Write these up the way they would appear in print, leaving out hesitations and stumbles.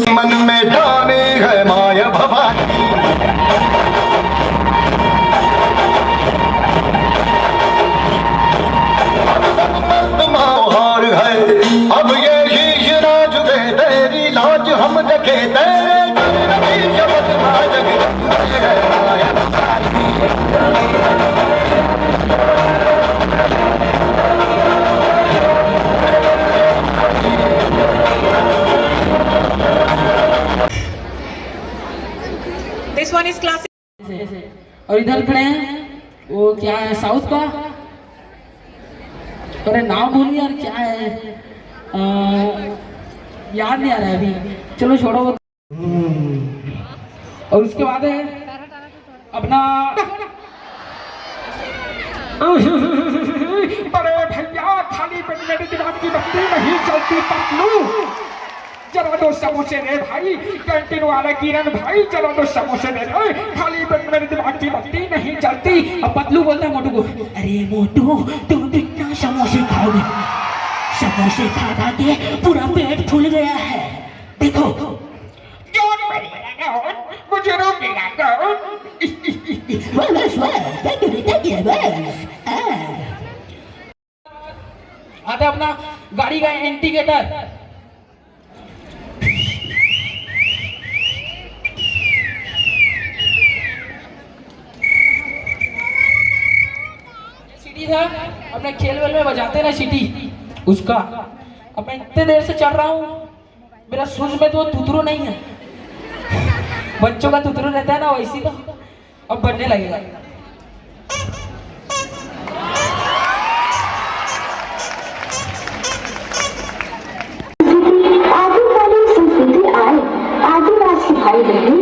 मन में डाले है माया भवानी, हार है अब ये शीश नाच दे, तेरी लाज हम रखे तेरे जगत है माया Bhavani. This one is classic. और इधर खड़े हैं वो क्या है साउथ का, अरे नाम बोलिए यार क्या है, याद नहीं आ रहा है अभी, चलो छोड़ो वो। और उसके बाद है अपना बड़े भैया खाली पेट मेरे दिमाग की बत्ती नहीं चलती पतलू, जरा दो समोसे दे भाई, कैंटीन वाला किरण भाई जरा दो समोसे दे दे, खाली पेट मेरे दिमाग की बत्ती नहीं चलती। अब पतलू बोलता है मोटू को, अरे मोटू तुम कितना समोसे खाओगे, समोसे खा खा के पूरा पेट फूल गया है, देखो मुझे रोकेगा कौन। आता अपना गाड़ी का इंडिकेटर, था अपने खेल वेल में बजाते ना सीटी उसका। अब मैं इतने देर से चल रहा हूँ, मेरा सूझ में तो तुतरू नहीं है, बच्चों का तुतरू रहता है ना वैसी, तो अब बनने लगेगा। आदिवासी भाई बहन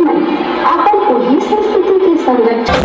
अपन को ही संस्कृति के संरक्षण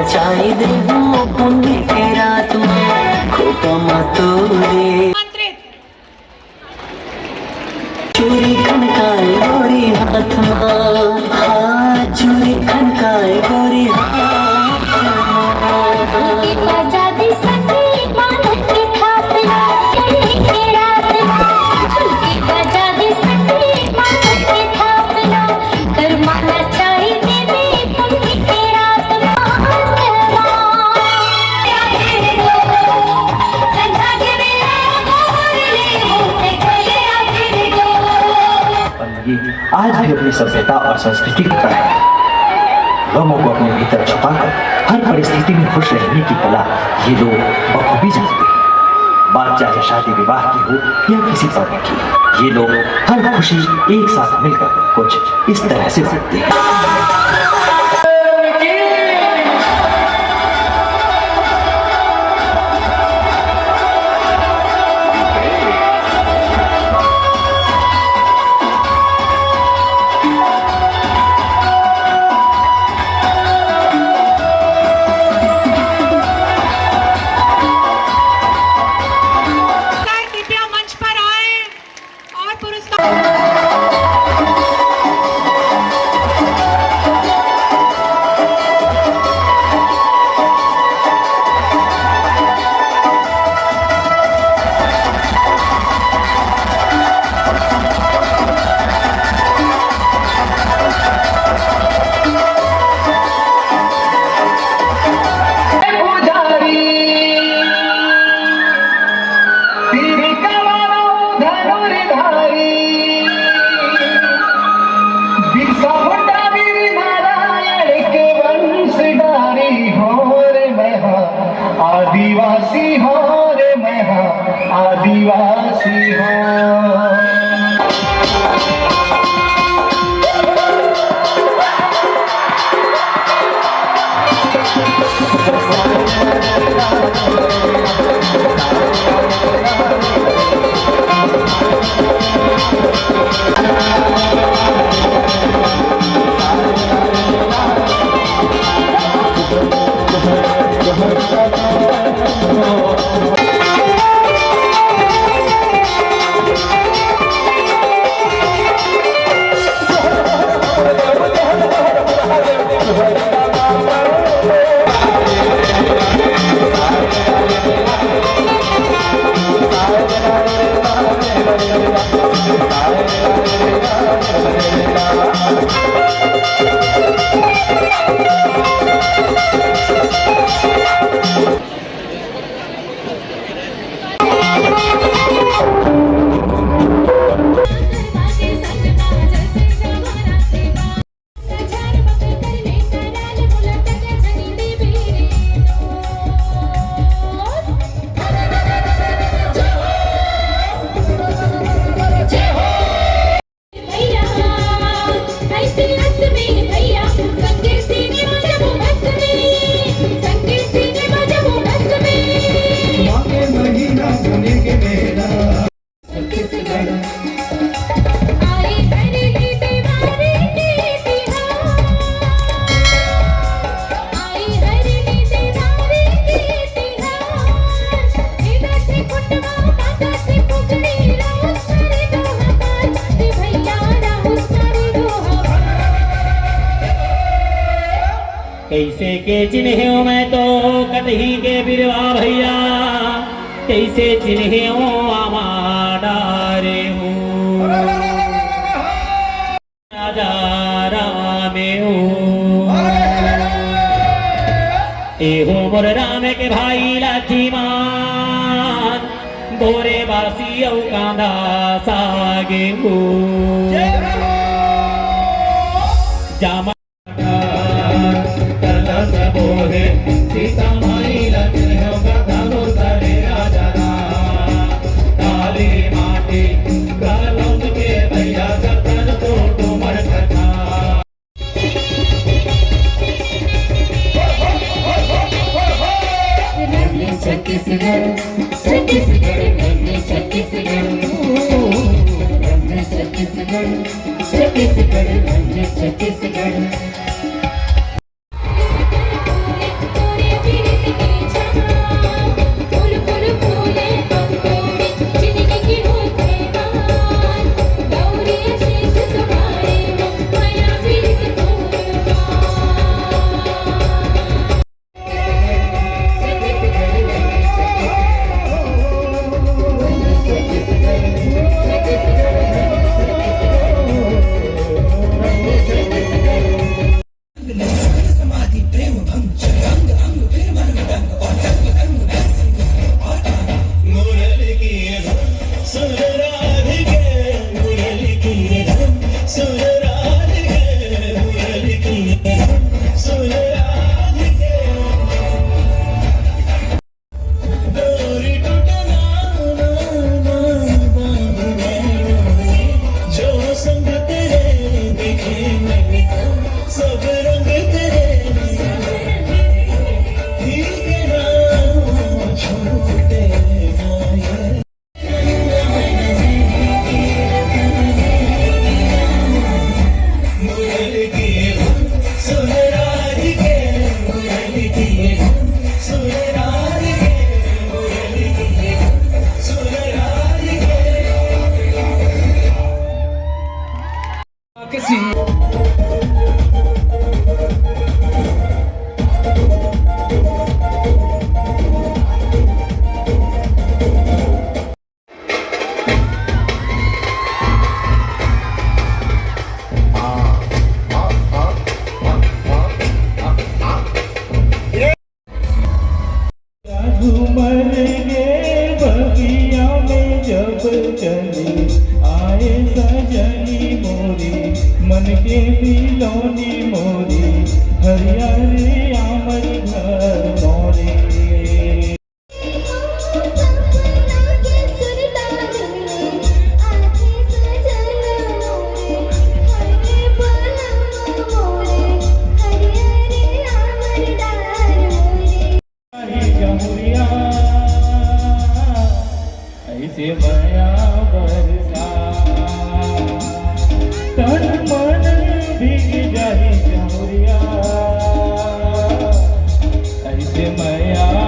चाहिए हूँ पुण्य के रात में खोटा मत रे, चूड़ी खनकाए गोरी हाथ में, चूड़ी खनकाए गोरी हाथ आज भी अपनी सभ्यता और संस्कृति का है। गमों को अपने भीतर छुपाकर हर परिस्थिति में खुश रहने की कला ये लोग बखूबी जानते हैं। बात चाहे शादी विवाह की हो या किसी पर्व की, ये लोग हर खुशी एक साथ मिलकर कुछ इस तरह से करते हैं। कैसे के चिन्हियो मैं तो कतही के बिरवा भैया कैसे चिन्हियो आमाडा रे हूँ राजा रामे हूँ एहो मोर राम के भाई लाठीमान गोरे बासी औ कांदा सागे हो जामा कलश बोहे सीता माई लक्ष्मण हो कथा बोलते राजा राम काली माटी कलम के भैया कथन तो तुमर कथा छत्तीसगढ़ छत्तीसगढ़ रंग छत्तीसगढ़ रंग छत्तीसगढ़ छत्तीसगढ़ रंग छत्तीसगढ़ ऐसे मैया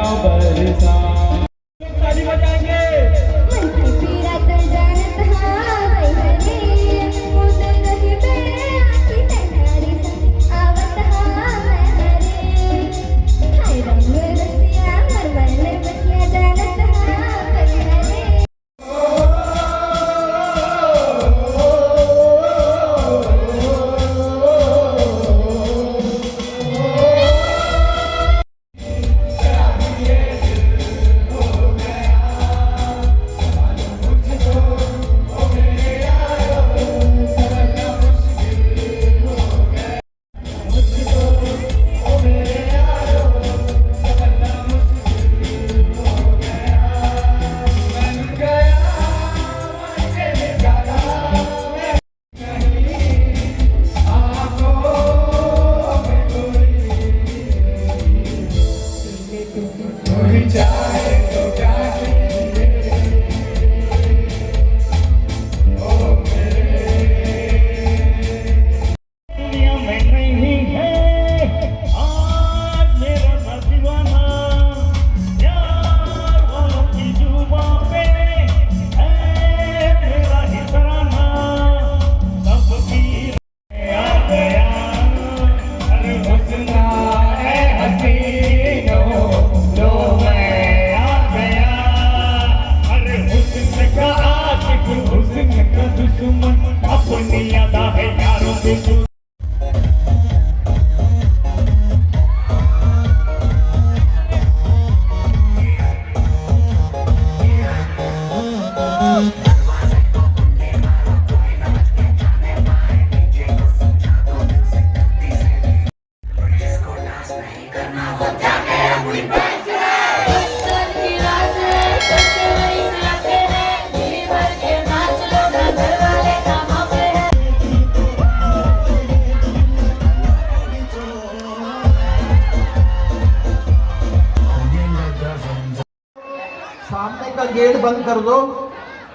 गेट बंद कर दो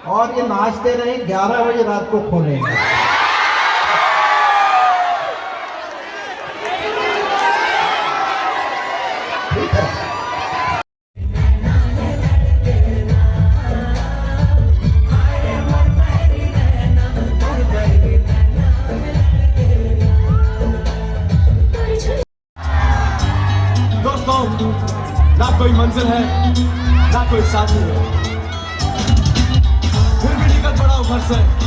और ये नाचते रहे, 11 बजे रात को खोलेंगे। ठीक है। दोस्तों, ना कोई मंजिल है ना कोई साथी है, फिर भी निकल पड़ा हूं घर से।